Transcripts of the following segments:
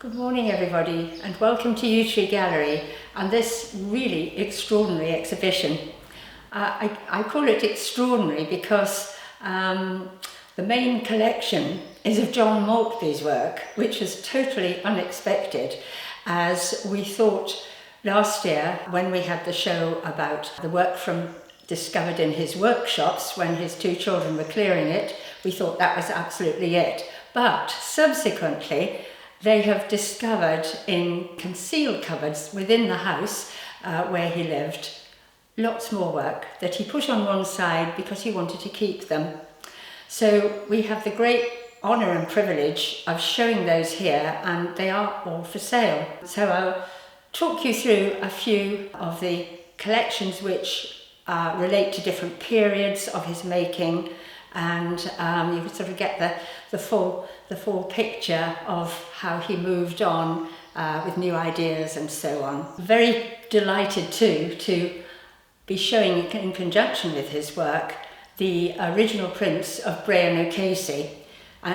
Good morning everybody and welcome to Yew Tree Gallery and this really extraordinary exhibition. I call it extraordinary because the main collection is of John Maltby's work, which was totally unexpected, as we thought last year when we had the show about the work discovered in his workshops when his two children were clearing it. We thought that was absolutely it, but subsequently they have discovered in concealed cupboards within the house where he lived lots more work that he put on one side because he wanted to keep them. So we have the great honour and privilege of showing those here, and they are all for sale. So I'll talk you through a few of the collections which relate to different periods of his making, and you can sort of get the full picture of how he moved on with new ideas and so on. Very delighted too to be showing in conjunction with his work the original prints of Breon O'Casey.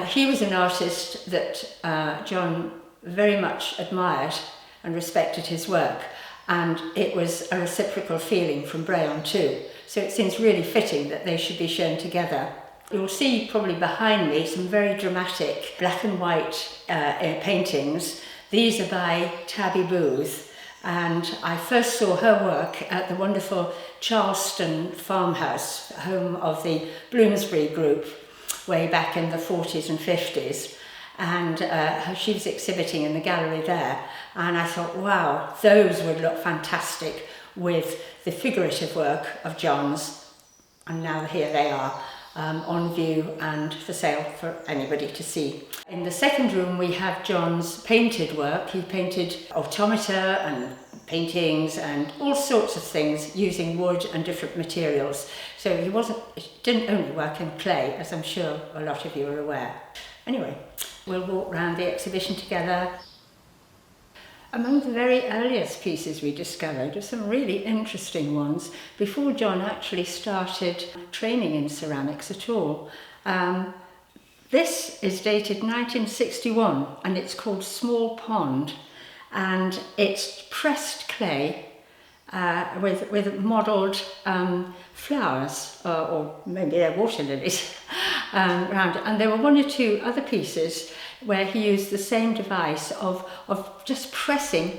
He was an artist that John very much admired and respected his work, and it was a reciprocal feeling from Breon too. So it seems really fitting that they should be shown together. You'll see probably behind me some very dramatic black and white paintings. These are by Tabby Booth, and I first saw her work at the wonderful Charleston farmhouse, home of the Bloomsbury group, way back in the 40s and 50s. And she was exhibiting in the gallery there, and I thought, wow, those would look fantastic with the figurative work of John's. And now here they are. On view and for sale for anybody to see. In the second room we have John's painted work. He painted automata and paintings and all sorts of things using wood and different materials. So he didn't only work in clay, as I'm sure a lot of you are aware. Anyway, we'll walk around the exhibition together. Among the very earliest pieces we discovered are some really interesting ones before John actually started training in ceramics at all. This is dated 1961 and it's called Small Pond, and it's pressed clay with modelled flowers, or maybe they're water lilies around it. And there were one or two other pieces where he used the same device of just pressing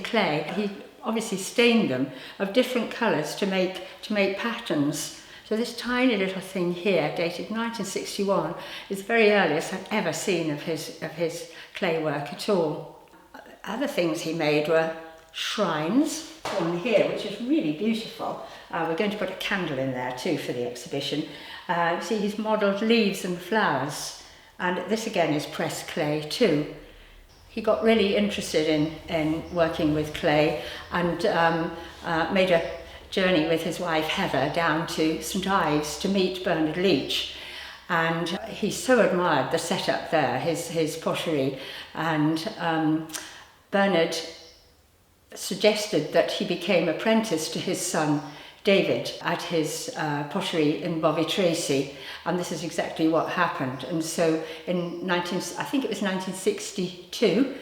clay. He obviously stained them of different colours to make patterns. So this tiny little thing here, dated 1961, is the very earliest I've ever seen of his clay work at all. Other things he made were shrines, one here, which is really beautiful. We're going to put a candle in there too for the exhibition. You see he's modelled leaves and flowers. And this again is pressed clay too. He got really interested in working with clay and made a journey with his wife Heather down to St Ives to meet Bernard Leach. And he so admired the setup there, his pottery. And Bernard suggested that he became apprenticed to his son David at his pottery in Bovey Tracy, and this is exactly what happened. And so in I think it was 1962,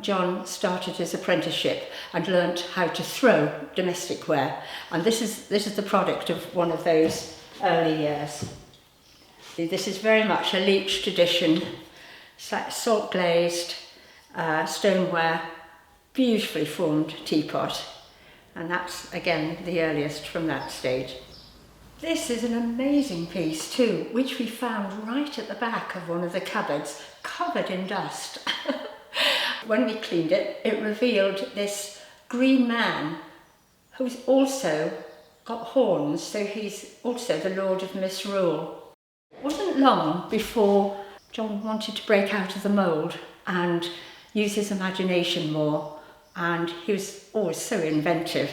John started his apprenticeship and learnt how to throw domestic ware, and this is the product of one of those early years. This is very much a Leach tradition, salt glazed stoneware, beautifully formed teapot. And that's, again, the earliest from that stage. This is an amazing piece too, which we found right at the back of one of the cupboards, covered in dust. When we cleaned it, it revealed this green man who's also got horns, so he's also the Lord of Misrule. It wasn't long before John wanted to break out of the mould and use his imagination more. And he was always so inventive.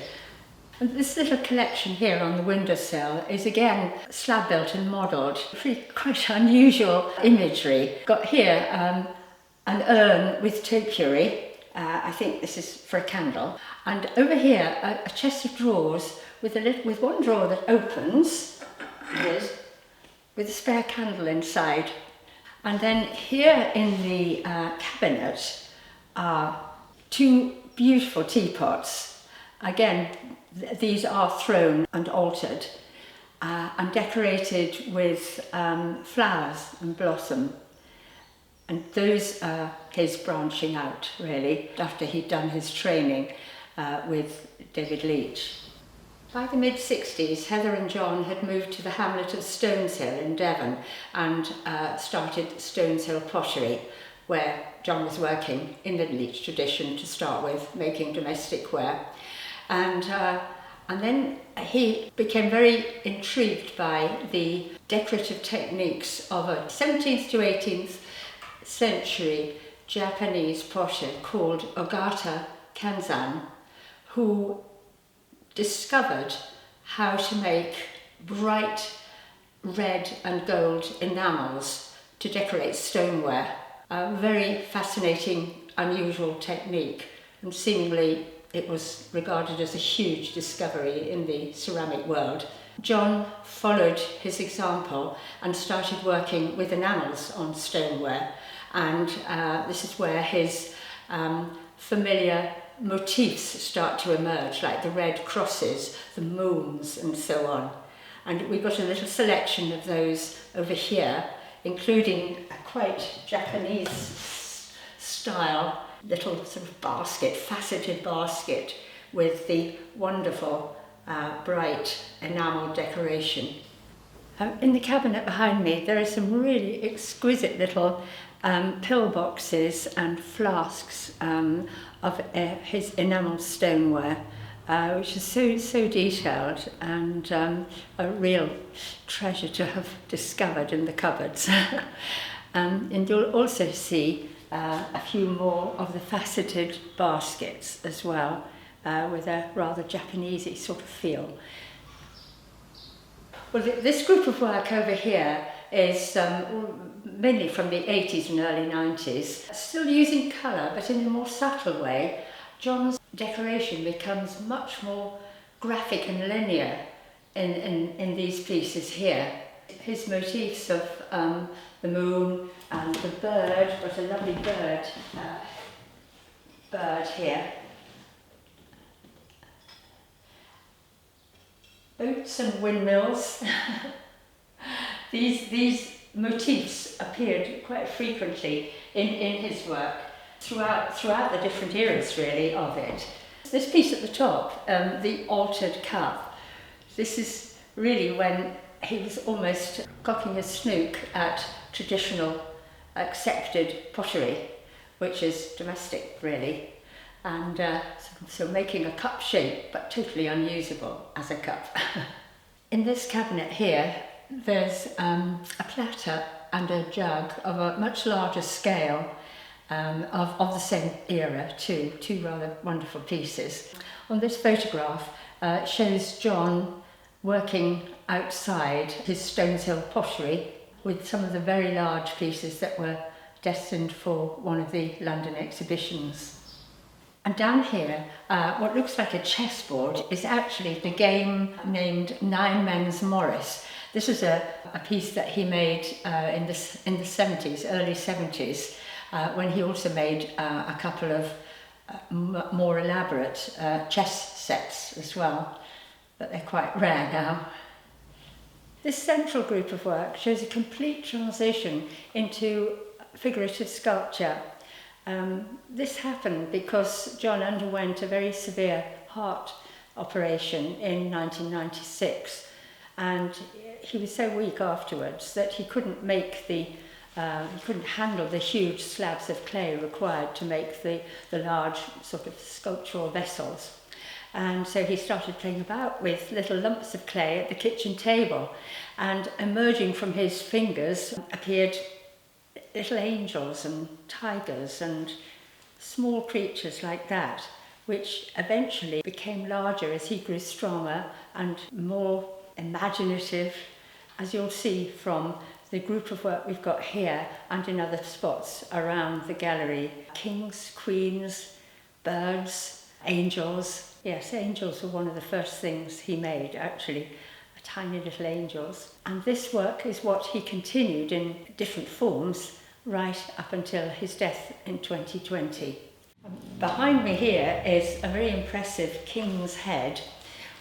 And this little collection here on the windowsill is again slab built and modelled. Really quite unusual imagery. Got here an urn with topiary. I think this is for a candle. And over here a chest of drawers with one drawer that opens, with a spare candle inside. And then here in the cabinet are two beautiful teapots. Again, these are thrown and altered and decorated with flowers and blossom. And those are his branching out, really, after he'd done his training with David Leach. By the mid-60s, Heather and John had moved to the hamlet of Stoneshill in Devon and started Stoneshill Pottery, where John was working in the Leach tradition to start with, making domestic ware. And then he became very intrigued by the decorative techniques of a 17th to 18th century Japanese potter called Ogata Kanzan, who discovered how to make bright red and gold enamels to decorate stoneware. A very fascinating, unusual technique, and seemingly it was regarded as a huge discovery in the ceramic world. John followed his example and started working with enamels on stoneware, and this is where his familiar motifs start to emerge, like the red crosses, the moons and so on. And we've got a little selection of those over here, including a quite Japanese style little sort of basket, faceted basket with the wonderful bright enamel decoration. In the cabinet behind me there are some really exquisite little pillboxes and flasks of his enamel stoneware, which is so detailed and a real treasure to have discovered in the cupboards. And you'll also see a few more of the faceted baskets as well, with a rather Japanesey sort of feel. Well, this group of work over here is mainly from the 80s and early 90s, still using colour but in a more subtle way. John's decoration becomes much more graphic and linear in these pieces here. His motifs of the moon and the bird, what a lovely bird here. Boats and windmills. These motifs appeared quite frequently in his work throughout the different eras, really, of it. This piece at the top, the altered cup, this is really when he was almost cocking a snook at traditional accepted pottery, which is domestic, really, and so making a cup shape but totally unusable as a cup. In this cabinet here there's a platter and a jug of a much larger scale, of the same era too, two rather wonderful pieces. On this photograph it shows John working outside his Stoneshill pottery with some of the very large pieces that were destined for one of the London exhibitions. And down here, what looks like a chessboard is actually the game named Nine Men's Morris. This is a piece that he made in the 70s, early 70s, when he also made a couple of more elaborate chess sets as well, but they're quite rare now. This central group of work shows a complete transition into figurative sculpture. This happened because John underwent a very severe heart operation in 1996, and he was so weak afterwards that he couldn't make he couldn't handle the huge slabs of clay required to make the large sort of sculptural vessels. And so he started playing about with little lumps of clay at the kitchen table, and emerging from his fingers appeared little angels and tigers and small creatures like that, which eventually became larger as he grew stronger and more imaginative, as you'll see from the group of work we've got here and in other spots around the gallery. Kings, queens, birds, angels. Yes, angels were one of the first things he made, actually, tiny little angels. And this work is what he continued in different forms right up until his death in 2020. Behind me here is a very impressive king's head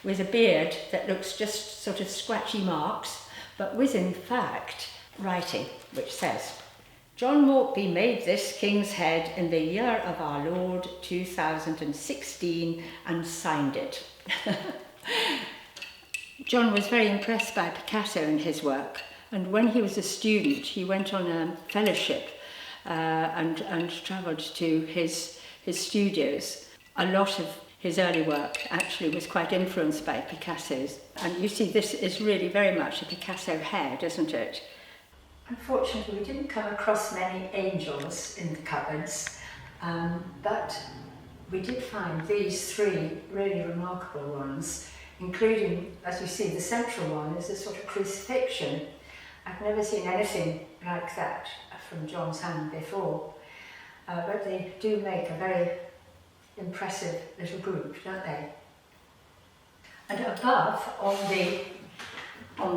with a beard that looks just sort of scratchy marks, but with in fact writing which says, "John Maltby made this king's head in the year of our Lord 2016 and signed it." John was very impressed by Picasso and his work, and when he was a student he went on a fellowship and travelled to his studios. A lot of his early work actually was quite influenced by Picasso's, and you see this is really very much a Picasso head, isn't it? Unfortunately, we didn't come across many angels in the cupboards, but we did find these three really remarkable ones, including, as you see, the central one is a sort of crucifixion. I've never seen anything like that from John's hand before, but they do make a very impressive little group, don't they? And above, on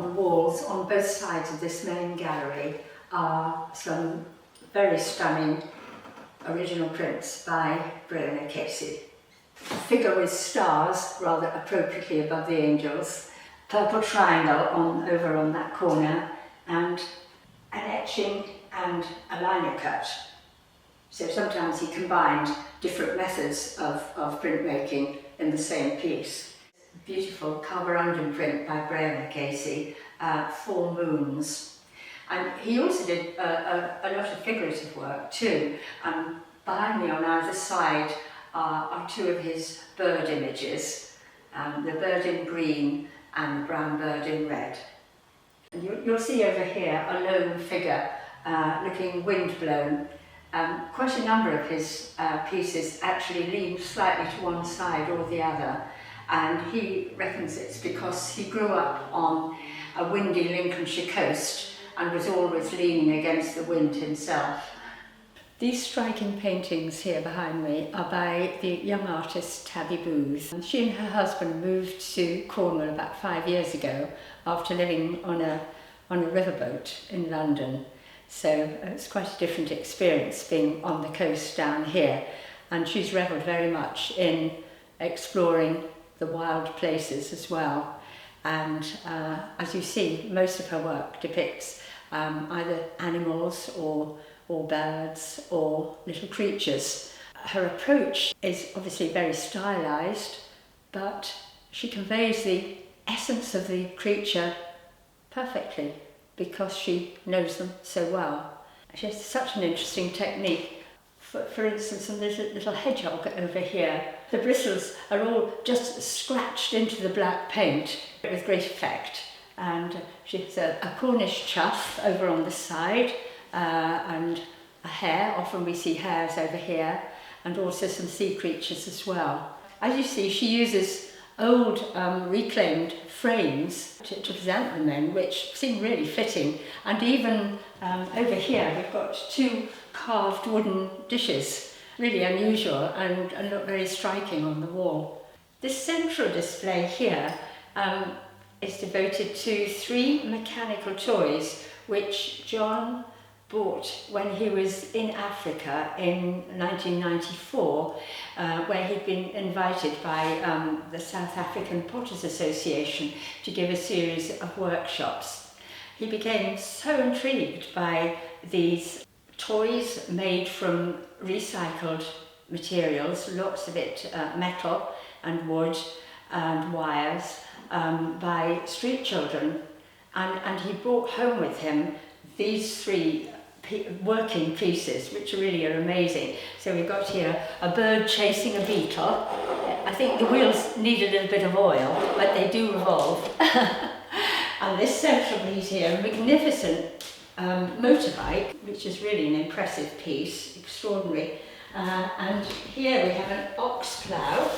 the walls on both sides of this main gallery are some very stunning original prints by Breon O'Casey. A figure with stars rather appropriately above the angels, purple triangle over on that corner, and an etching and a liner cut. So sometimes he combined different methods of printmaking in the same piece. Beautiful carborundum print by Breon O'Casey, 4 moons. And he also did a lot of figurative work too. Behind me on either side are 2 of his bird images, the bird in green and the brown bird in red. And you'll see over here a lone figure looking windblown. Quite a number of his pieces actually lean slightly to one side or the other, and he reckons it's because he grew up on a windy Lincolnshire coast and was always leaning against the wind himself. These striking paintings here behind me are by the young artist Tabby Booth. She and her husband moved to Cornwall about 5 years ago after living on a riverboat in London. So it's quite a different experience being on the coast down here, and she's revelled very much in exploring the wild places as well. And as you see, most of her work depicts either animals or birds or little creatures. Her approach is obviously very stylised, but she conveys the essence of the creature perfectly, because she knows them so well. She has such an interesting technique. For instance, on this little hedgehog over here, the bristles are all just scratched into the black paint with great effect. And she has a Cornish chough over on the side, and a hare. Often we see hares over here, and also some sea creatures as well. As you see, she uses old reclaimed frames to present them in, which seem really fitting. And even over here we've got 2 carved wooden dishes, really unusual and look very striking on the wall. This central display here is devoted to 3 mechanical toys which John bought when he was in Africa in 1994, where he'd been invited by the South African Potters Association to give a series of workshops. He became so intrigued by these toys made from recycled materials, lots of it metal and wood and wires, by street children, and he brought home with him these 3 working pieces, which really are amazing. So we've got here a bird chasing a beetle. I think the wheels need a little bit of oil, but they do revolve. And this central piece here, a magnificent motorbike, which is really an impressive piece, extraordinary. And here we have an ox plough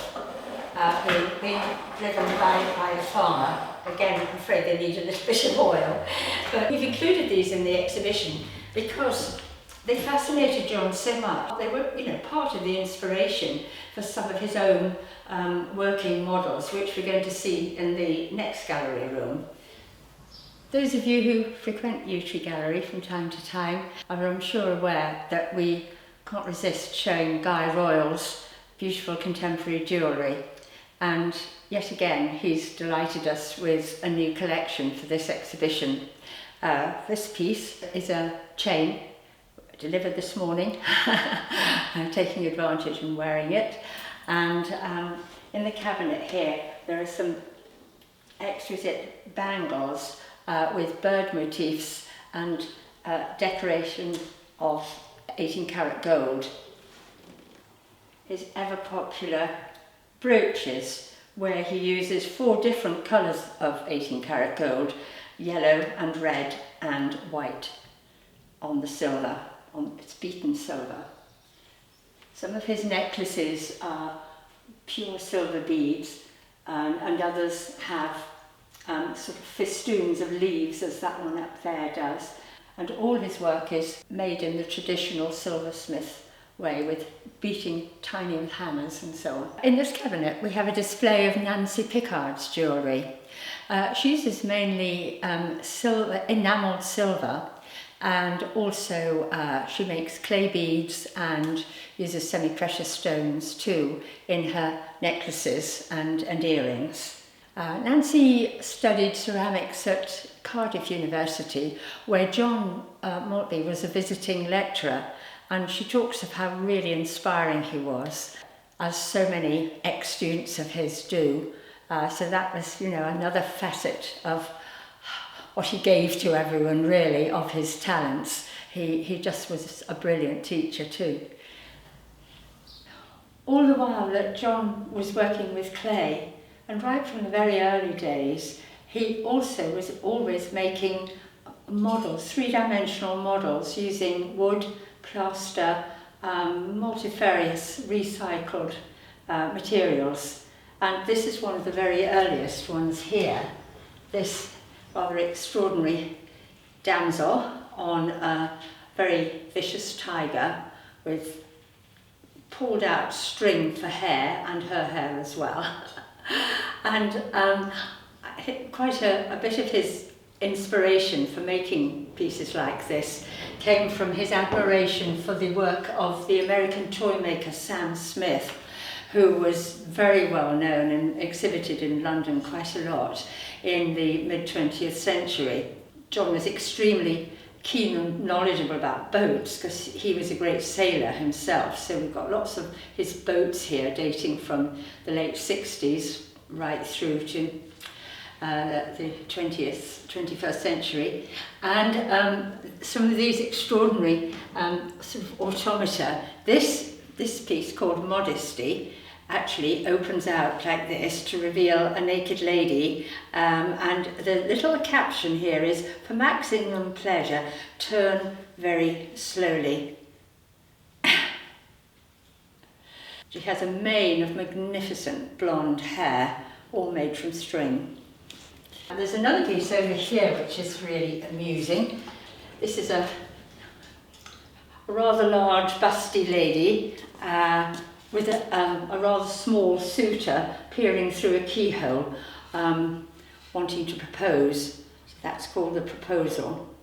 being driven by a farmer. Again, I'm afraid they need a little bit of oil. But we've included these in the exhibition because they fascinated John so much. They were, part of the inspiration for some of his own working models, which we're going to see in the next gallery room. Those of you who frequent Yew Tree Gallery from time to time are, I'm sure, aware that we can't resist showing Guy Royle's beautiful contemporary jewellery, and yet again he's delighted us with a new collection for this exhibition. This piece is a chain delivered this morning. I'm taking advantage and wearing it, and in the cabinet here there are some exquisite bangles with bird motifs and decoration of 18-karat gold. His ever popular brooches, where he uses 4 different colours of 18-karat gold, yellow and red and white on the silver, it's beaten silver. Some of his necklaces are pure silver beads, and others have sort of festoons of leaves, as that one up there does. And all his work is made in the traditional silversmith way, with beating tiny with hammers and so on. In this cabinet we have a display of Nancy Pickard's jewellery. She uses mainly enamelled silver, and also she makes clay beads and uses semi-precious stones too in her necklaces and earrings. Nancy studied ceramics at Cardiff University, where John Maltby was a visiting lecturer, and she talks of how really inspiring he was, as so many ex-students of his do. So that was, another facet of what he gave to everyone, really, of his talents. He just was a brilliant teacher too. All the while that John was working with clay, and right from the very early days, he also was always making models, 3-dimensional models, using wood, plaster, multifarious recycled materials. And this is one of the very earliest ones here. This rather extraordinary damsel on a very vicious tiger with pulled out string for hair, and her hair as well. And quite a bit of his inspiration for making pieces like this came from his admiration for the work of the American toy maker Sam Smith, who was very well known and exhibited in London quite a lot in the mid-20th century. John was extremely keen and knowledgeable about boats because he was a great sailor himself, so we've got lots of his boats here dating from the late 60s right through to the 21st century, and some of these extraordinary sort of automata. This piece, called Modesty, actually opens out like this to reveal a naked lady, and the little caption here is, "For maximum pleasure, turn very slowly." She has a mane of magnificent blonde hair, all made from string. And there's another piece over here which is really amusing. This is a rather large, busty lady with a rather small suitor peering through a keyhole, wanting to propose. That's called the proposal.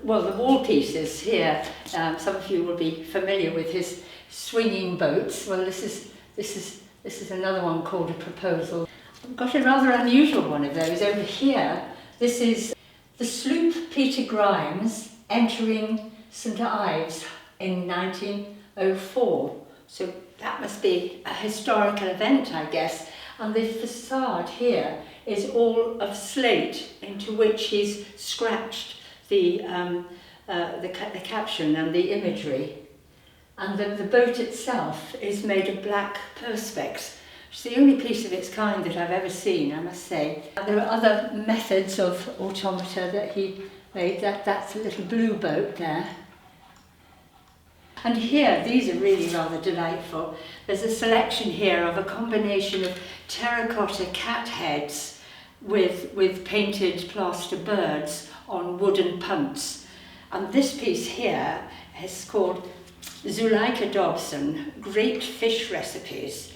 Well, the wall pieces here, some of you will be familiar with his swinging boats. Well, this is another one called a proposal. I've got a rather unusual one of those over here. This is the sloop Peter Grimes entering St Ives in 1904. So that must be a historical event, I guess. And the facade here is all of slate, into which he's scratched the caption and the imagery. And the boat itself is made of black perspex. It's the only piece of its kind that I've ever seen, I must say. There are other methods of automata that he made. That's a little blue boat there. And here, these are really rather delightful. There's a selection here of a combination of terracotta cat heads with painted plaster birds on wooden punts. And this piece here is called Zuleika Dobson, Great Fish Recipes.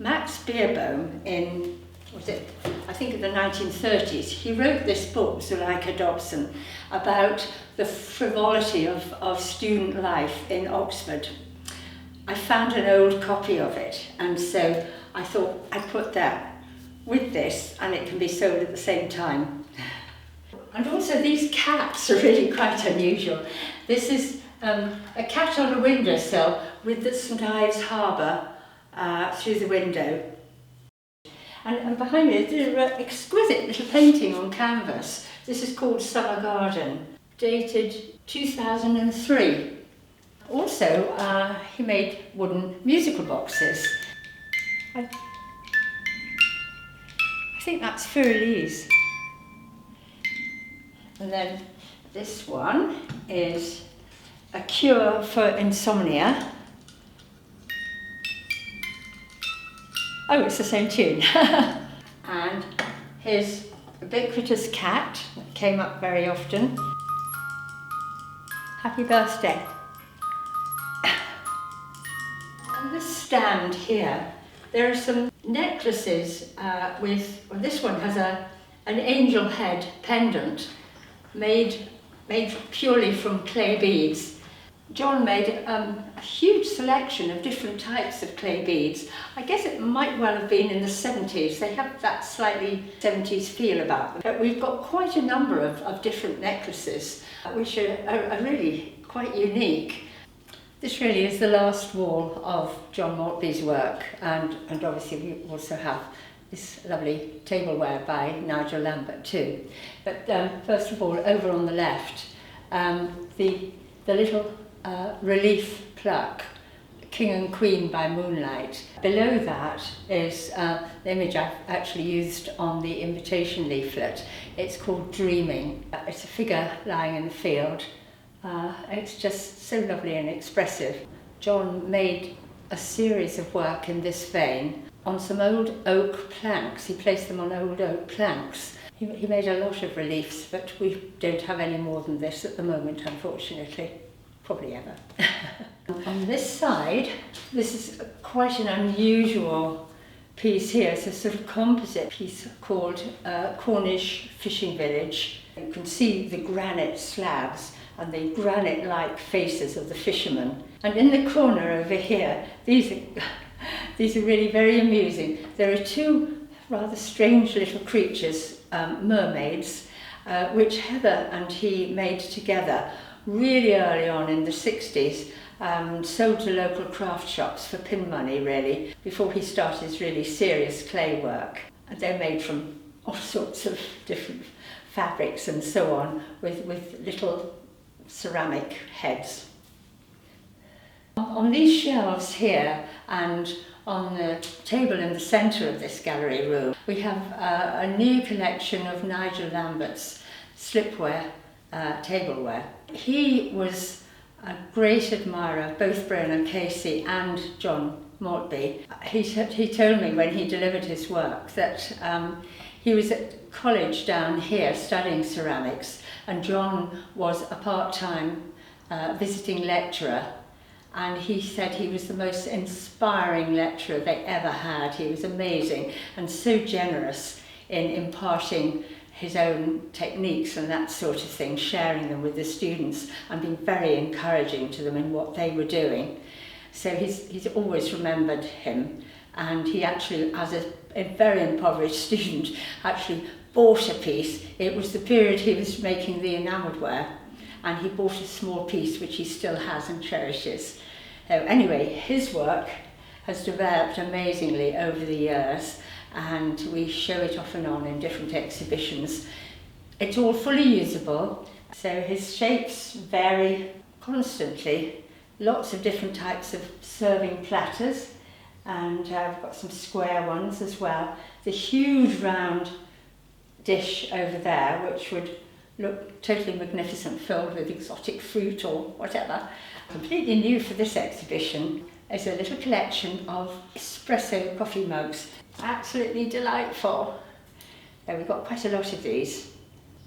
Max Beerbohm I think in the 1930s, he wrote this book, Zuleika Dobson, about the frivolity of student life in Oxford I found an old copy of it, and so I thought I'd put that with this, and it can be sold at the same time. And also these caps are really quite unusual. This is a cat on a windowsill with the St Ives Harbour through the window. And behind me is an exquisite little painting on canvas. This is called Summer Garden, dated 2003. Also, he made wooden musical boxes. I think that's Fur-Elise. And then this one is A Cure for Insomnia. Oh, it's the same tune. And his ubiquitous cat, that came up very often. Happy birthday. On this stand here, there are some necklaces with, well, this one has an angel head pendant made purely from clay beads. John made a huge selection of different types of clay beads. I guess it might well have been in the 70s. They have that slightly 70s feel about them. But we've got quite a number of different necklaces, which are really quite unique. This really is the last wall of John Maltby's work, and obviously we also have this lovely tableware by Nigel Lambert too. But first of all, over on the left, the little relief plaque, King and Queen by Moonlight. Below that is the image I've actually used on the invitation leaflet. It's called Dreaming. It's a figure lying in the field. It's just so lovely and expressive. John made a series of work in this vein on some old oak planks. He placed them on old oak planks. He made a lot of reliefs, but we don't have any more than this at the moment, unfortunately. Probably ever. On this side, this is quite an unusual piece here. It's a sort of composite piece called Cornish Fishing Village. You can see the granite slabs and the granite-like faces of the fishermen. And in the corner over here, these are really very amusing. There are two rather strange little creatures, mermaids, which Heather and he made together really early on in the 60s, sold to local craft shops for pin money really, before he started his really serious clay work. And they're made from all sorts of different fabrics and so on, with little ceramic heads. On these shelves here and on the table in the centre of this gallery room, we have a new collection of Nigel Lambert's slipware, tableware. He was a great admirer of both Breon O'Casey and John Maltby. He told me when he delivered his work that he was at college down here studying ceramics, and John was a part-time visiting lecturer, and he said he was the most inspiring lecturer they ever had. He was amazing and so generous in imparting his own techniques and that sort of thing, sharing them with the students and being very encouraging to them in what they were doing. So he's always remembered him, and he actually, as a very impoverished student, actually bought a piece. It was the period he was making the enamelled ware, and he bought a small piece which he still has and cherishes. So anyway, his work has developed amazingly over the years, and we show it off and on in different exhibitions. It's all fully usable, so his shapes vary constantly. Lots of different types of serving platters, and I've got some square ones as well. The huge round dish over there, which would look totally magnificent, filled with exotic fruit or whatever. Completely new for this exhibition is a little collection of espresso coffee mugs. Absolutely delightful. So we've got quite a lot of these.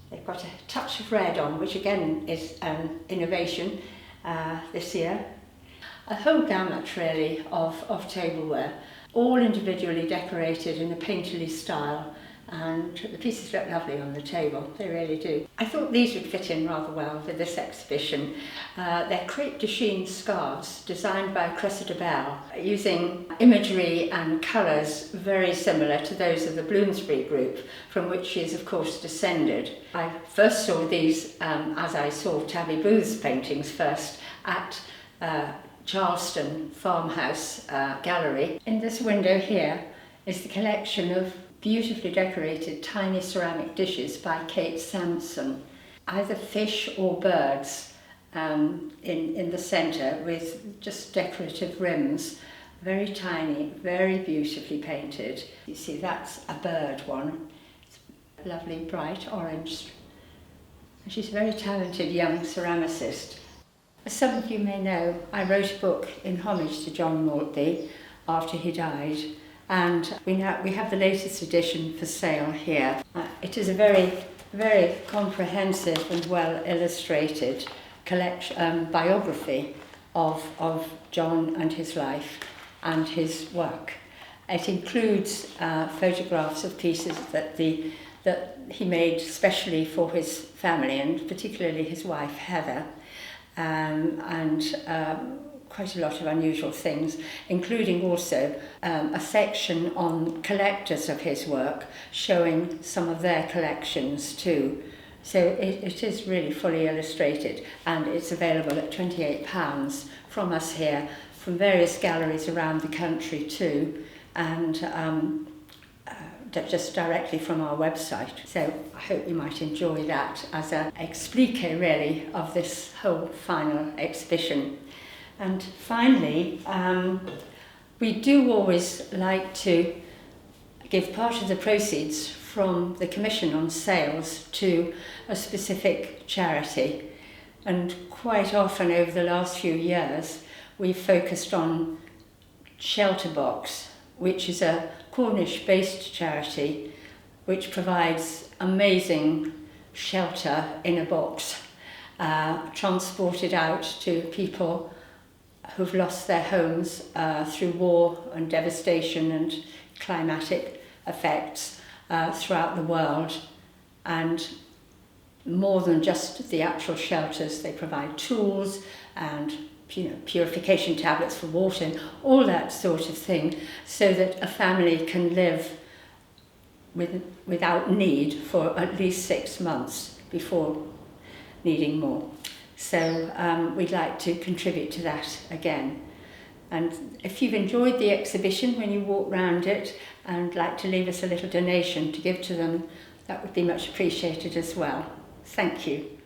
They've got a touch of red on, which again is an innovation this year. A whole gamut really of tableware, all individually decorated in a painterly style, and the pieces look lovely on the table, they really do. I thought these would fit in rather well with this exhibition. They're crepe de chine scarves designed by Cressida Bell, using imagery and colours very similar to those of the Bloomsbury group, from which she is of course descended. I first saw these as I saw Tabby Booth's paintings first at Charleston Farmhouse Gallery. In this window here is the collection of beautifully decorated tiny ceramic dishes by Kate Sampson, either fish or birds in the centre with just decorative rims, very tiny, very beautifully painted. You see that's a bird one, it's lovely bright orange. And she's a very talented young ceramicist. As some of you may know, I wrote a book in homage to John Maltby after he died, and we have the latest edition for sale here. It is a very, very comprehensive and well illustrated biography of John and his life and his work. It includes photographs of pieces that he made specially for his family, and particularly his wife Heather, and quite a lot of unusual things, including also a section on collectors of his work, showing some of their collections too. So it is really fully illustrated, and it's available at £28 from us here, from various galleries around the country too, and just directly from our website. So I hope you might enjoy that as an explique really of this whole final exhibition. And finally, we do always like to give part of the proceeds from the commission on sales to a specific charity. And quite often over the last few years, we've focused on Shelter Box, which is a Cornish-based charity which provides amazing shelter in a box, transported out to people who've lost their homes through war and devastation and climatic effects throughout the world. And more than just the actual shelters, they provide tools and purification tablets for water and all that sort of thing, so that a family can live without need for at least 6 months before needing more. So we'd like to contribute to that again. And if you've enjoyed the exhibition when you walk round it and like to leave us a little donation to give to them, that would be much appreciated as well. Thank you.